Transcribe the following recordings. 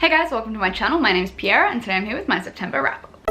Hey guys, welcome to my channel. My name's Piera and today I'm here with my September wrap up.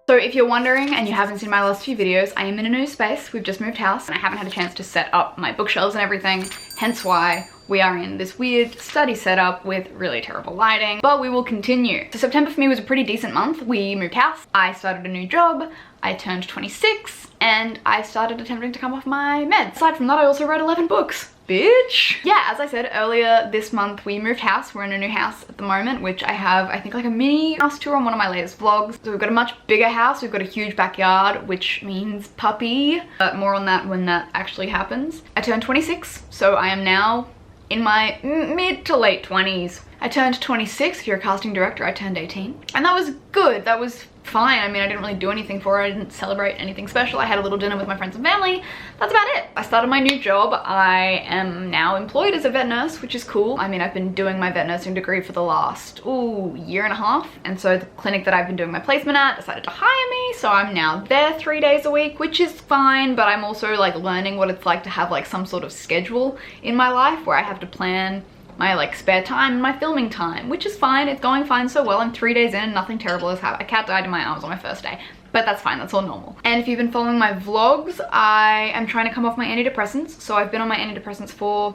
So if you're wondering and you haven't seen my last few videos, I am in a new space. We've just moved house and I haven't had a chance to set up my bookshelves and everything, hence why we are in this weird study setup with really terrible lighting, but we will continue. So September for me was a pretty decent month. We moved house, I started a new job, I turned 26, and I started attempting to come off my meds. Aside from that, I also read 11 books. Bitch! Yeah, as I said earlier, this month we moved house. We're in a new house at the moment, which I have, I think, like a mini house tour on one of my latest vlogs. So we've got a much bigger house, we've got a huge backyard, which means puppy. But more on that when that actually happens. I turned 26, so I am now in my mid to late 20s. I turned 26, if you're a casting director, I turned 18. And that was good, that was fine. I mean, I didn't really do anything for it. I didn't celebrate anything special. I had a little dinner with my friends and family. That's about it. I started my new job. I am now employed as a vet nurse, which is cool. I mean, I've been doing my vet nursing degree for the last, year and a half. And so the clinic that I've been doing my placement at decided to hire me. So I'm now there 3 days a week, which is fine. But I'm also like learning what it's like to have like some sort of schedule in my life where I have to plan my like spare time and my filming time, which is fine. It's going fine so well. I'm 3 days in, nothing terrible has happened. A cat died in my arms on my first day, but that's fine, that's all normal. And if you've been following my vlogs, I am trying to come off my antidepressants. So I've been on my antidepressants for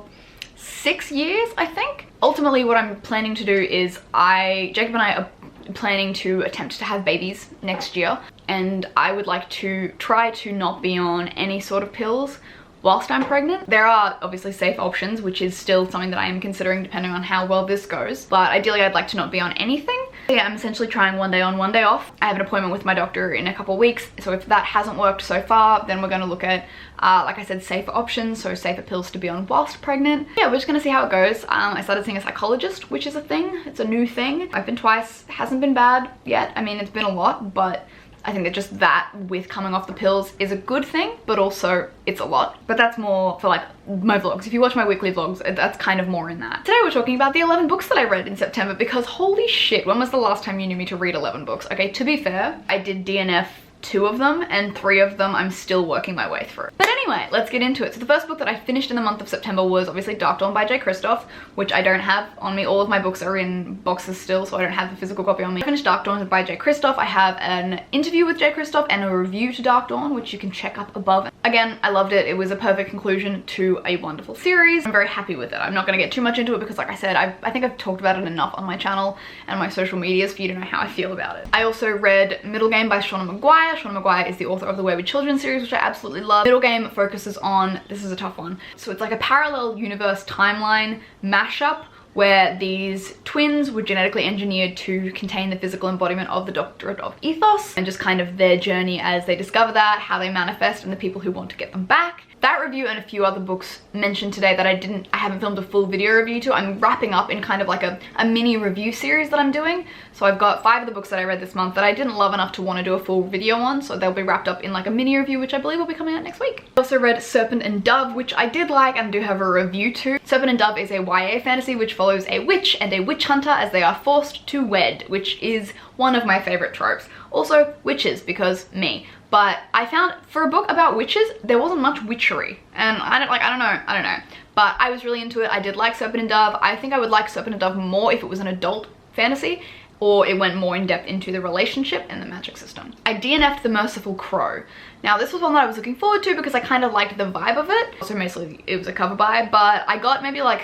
6 years, I think. Ultimately, what I'm planning to do is Jacob and I are planning to attempt to have babies next year. And I would like to try to not be on any sort of pills whilst I'm pregnant. There are obviously safe options, which is still something that I am considering depending on how well this goes. But ideally I'd like to not be on anything. So yeah, I'm essentially trying 1 day on, 1 day off. I have an appointment with my doctor in a couple of weeks. So if that hasn't worked so far, then we're gonna look at, like I said, safer options. So safer pills to be on whilst pregnant. Yeah, we're just gonna see how it goes. I started seeing a psychologist, which is a thing. It's a new thing. I've been twice, hasn't been bad yet. I mean, it's been a lot, but I think that just that with coming off the pills is a good thing, but also it's a lot. But that's more for like my vlogs. If you watch my weekly vlogs, that's kind of more in that. Today we're talking about the 11 books that I read in September because holy shit, when was the last time you knew me to read 11 books? Okay, to be fair, I did DNF 2 of them and 3 of them I'm still working my way through. But anyway, let's get into it. So the first book that I finished in the month of September was obviously Dark Dawn by J. Kristoff, which I don't have on me. All of my books are in boxes still, so I don't have the physical copy on me. I finished Dark Dawn by J. Kristoff. I have an interview with J. Kristoff and a review to Dark Dawn, which you can check up above. Again, I loved it. It was a perfect conclusion to a wonderful series. I'm very happy with it. I'm not going to get too much into it because like I said, I think I've talked about it enough on my channel and my social medias for you to know how I feel about it. I also read Middle Game by Shannon McGuire. Shannon McGuire is the author of the Way with Children series, which I absolutely love. Middle Game focuses on, this is a tough one, so it's like a parallel universe timeline mashup where these twins were genetically engineered to contain the physical embodiment of the Doctorate of Ethos, and just kind of their journey as they discover that, how they manifest, and the people who want to get them back. That review and a few other books mentioned today that I haven't filmed a full video review to. I'm wrapping up in kind of like a mini review series that I'm doing. So I've got 5 of the books that I read this month that I didn't love enough to want to do a full video on. So they'll be wrapped up in like a mini review, which I believe will be coming out next week. I also read Serpent and Dove, which I did like and do have a review to. Serpent and Dove is a YA fantasy which follows a witch and a witch hunter as they are forced to wed, which is one of my favorite tropes. Also witches, because me. But I found for a book about witches, there wasn't much witchery. And I don't know. But I was really into it. I did like Serpent and Dove. I think I would like Serpent and Dove more if it was an adult fantasy or it went more in depth into the relationship and the magic system. I DNF'd The Merciful Crow. Now this was one that I was looking forward to because I kind of liked the vibe of it. Also mostly it was a cover buy, but I got maybe like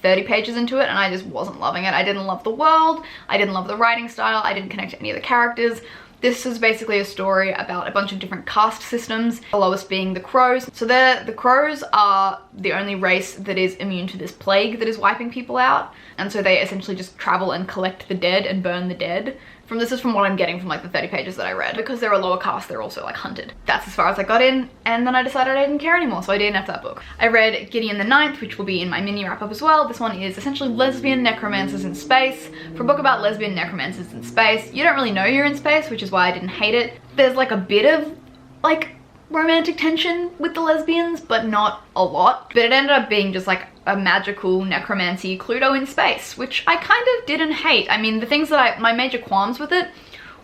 30 pages into it and I just wasn't loving it. I didn't love the world. I didn't love the writing style. I didn't connect to any of the characters. This is basically a story about a bunch of different caste systems, the lowest being the crows. So the crows are the only race that is immune to this plague that is wiping people out. And so they essentially just travel and collect the dead and burn the dead. This is from what I'm getting from like the 30 pages that I read. Because they're a lower caste, they're also like hunted. That's as far as I got in, and then I decided I didn't care anymore, so I didn't have that book. I read Gideon the Ninth, which will be in my mini wrap up as well. This one is essentially lesbian necromancers in space. For a book about lesbian necromancers in space, you don't really know you're in space, which is why I didn't hate it. There's like a bit of like romantic tension with the lesbians, but not a lot. But it ended up being just like a magical necromancy Cluedo in space, which I kind of didn't hate. I mean, the things that my major qualms with it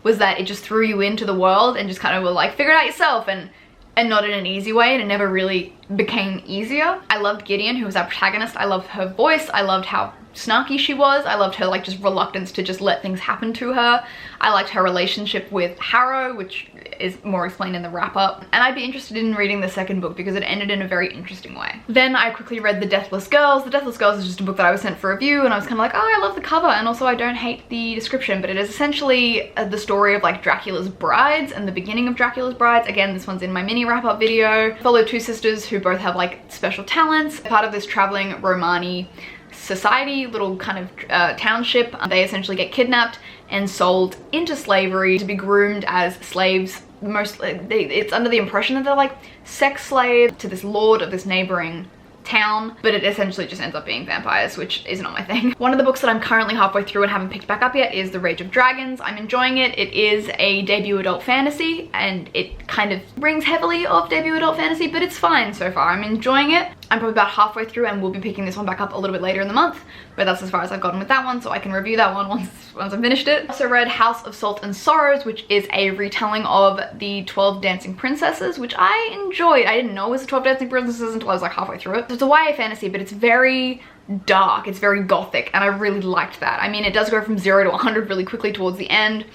was that it just threw you into the world and just kind of were like, figure it out yourself. And and not in an easy way, and it never really became easier. I loved Gideon, who was our protagonist. I loved her voice. I loved how snarky she was. I loved her like just reluctance to just let things happen to her. I liked her relationship with Harrow, which is more explained in the wrap-up, and I'd be interested in reading the second book because it ended in a very interesting way. Then I quickly read The Deathless Girls. The Deathless Girls is just a book that I was sent for review, and I was kind of like, oh, I love the cover, and also I don't hate the description, but it is essentially the story of like Dracula's brides and the beginning of Dracula's brides. Again, this one's in my mini wrap-up video. Follow two sisters who both have like special talents. Part of this traveling Romani society, little kind of township. They essentially get kidnapped and sold into slavery to be groomed as slaves. It's under the impression that they're like sex slaves to this lord of this neighboring town, but it essentially just ends up being vampires, which is not my thing. One of the books that I'm currently halfway through and haven't picked back up yet is The Rage of Dragons. I'm enjoying it. It is a debut adult fantasy, and it kind of rings heavily of debut adult fantasy, but it's fine so far. I'm enjoying it. I'm probably about halfway through and we'll be picking this one back up a little bit later in the month, but that's as far as I've gotten with that one, so I can review that one once I've finished it. I also read House of Salt and Sorrows, which is a retelling of the 12 Dancing Princesses, which I enjoyed. I didn't know it was the 12 Dancing Princesses until I was like halfway through it. So it's a YA fantasy, but it's very dark, it's very gothic, and I really liked that. I mean, it does go from 0 to 100 really quickly towards the end,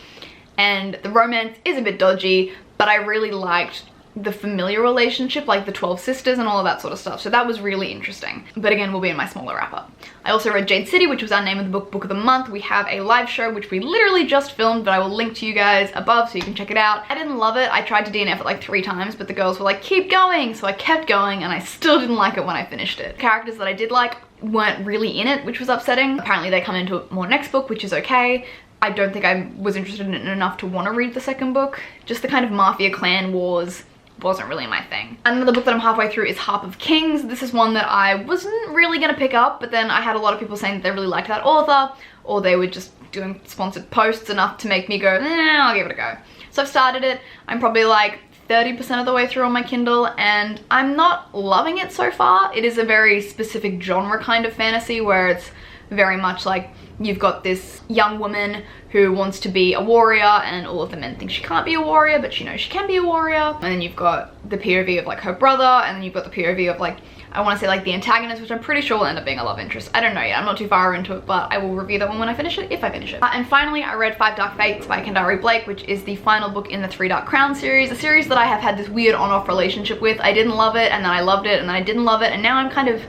and the romance is a bit dodgy, but I really liked the familiar relationship, like the 12 sisters and all of that sort of stuff, so that was really interesting. But again, will be in my smaller wrap-up. I also read Jade City, which was our name of the book of the month. We have a live show which we literally just filmed, but I will link to you guys above so you can check it out. I didn't love it. I tried to DNF it like 3 times, but the girls were like, keep going, so I kept going, and I still didn't like it when I finished it. Characters that I did like weren't really in it, which was upsetting. Apparently they come into it more next book, which is okay. I don't think I was interested in it enough to want to read the second book. Just the kind of mafia clan wars wasn't really my thing. Another book that I'm halfway through is Harp of Kings. This is one that I wasn't really gonna pick up, but then I had a lot of people saying that they really liked that author, or they were just doing sponsored posts enough to make me go, I'll give it a go. So I've started it. I'm probably like 30% of the way through on my Kindle, and I'm not loving it so far. It is a very specific genre kind of fantasy where it's very much like you've got this young woman who wants to be a warrior, and all of the men think she can't be a warrior, but she knows she can be a warrior. And then you've got the POV of like her brother, and then you've got the POV of like, I want to say like the antagonist, which I'm pretty sure will end up being a love interest. I don't know yet, I'm not too far into it, but I will review that one when I finish it, if I finish it. And finally, I read 5 Dark Fates by Kendari Blake, which is the final book in the 3 Dark Crowns series, a series that I have had this weird on-off relationship with. I didn't love it, and then I loved it, and then I didn't love it, and now I'm kind of,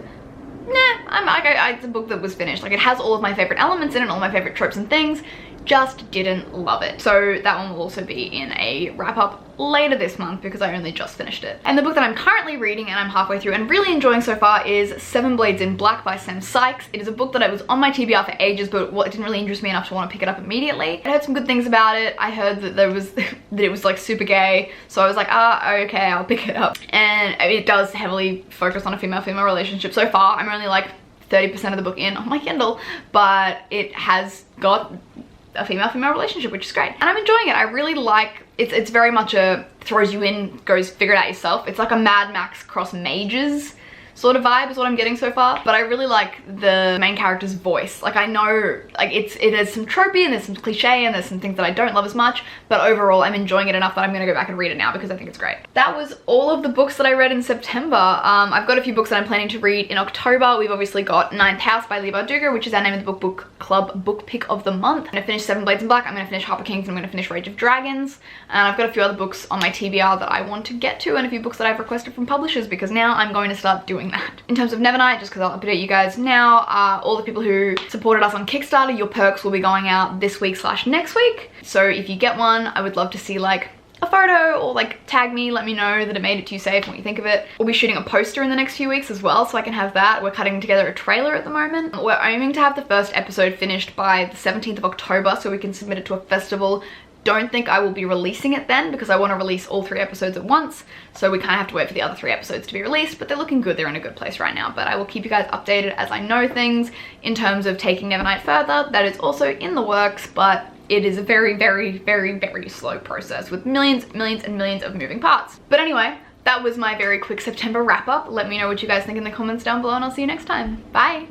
it's a book that was finished. Like, it has all of my favorite elements in it, all my favorite tropes and things, just didn't love it. So that one will also be in a wrap-up later this month because I only just finished it. And the book that I'm currently reading and I'm halfway through and really enjoying so far is Seven Blades in Black by Sam Sykes. It is a book that I was on my TBR for ages, but it didn't really interest me enough to want to pick it up immediately. I heard some good things about it. I heard that that it was like super gay, so I was like, okay, I'll pick it up. And it does heavily focus on a female-female relationship. So far, I'm only like 30% of the book in on my Kindle, but it has got a female-female relationship, which is great. And I'm enjoying it. I really like, it's very much a throws you in, goes figure it out yourself. It's like a Mad Max cross mages sort of vibe is what I'm getting so far. But I really like the main character's voice. Like, I know, like, there's some tropey and there's some cliche and there's some things that I don't love as much, but overall I'm enjoying it enough that I'm gonna go back and read it now because I think it's great. That was all of the books that I read in September. I've got a few books that I'm planning to read in October. We've obviously got Ninth House by Leigh Bardugo, which is our name of the book club book pick of the month. I'm gonna finish Seven Blades in Black, I'm gonna finish Harp of Kings, and I'm gonna finish Rage of Dragons. And I've got a few other books on my TBR that I want to get to, and a few books that I've requested from publishers because now I'm going to start doing that. In terms of Nevernight, just because I'll update you guys now, all the people who supported us on Kickstarter, your perks will be going out this week / next week. So if you get one, I would love to see like a photo or like tag me, let me know that it made it to you safe and what you think of it. We'll be shooting a poster in the next few weeks as well, so I can have that. We're cutting together a trailer at the moment. We're aiming to have the first episode finished by the 17th of October so we can submit it to a festival. Don't think I will be releasing it then because I want to release all 3 episodes at once, so we kind of have to wait for the other 3 episodes to be released, but they're looking good. They're in a good place right now, but I will keep you guys updated as I know things. In terms of taking Nevernight further, that is also in the works, but it is a very, very, very, very slow process with millions and millions of moving parts. But anyway, that was my very quick September wrap up. Let me know what you guys think in the comments down below, and I'll see you next time. Bye!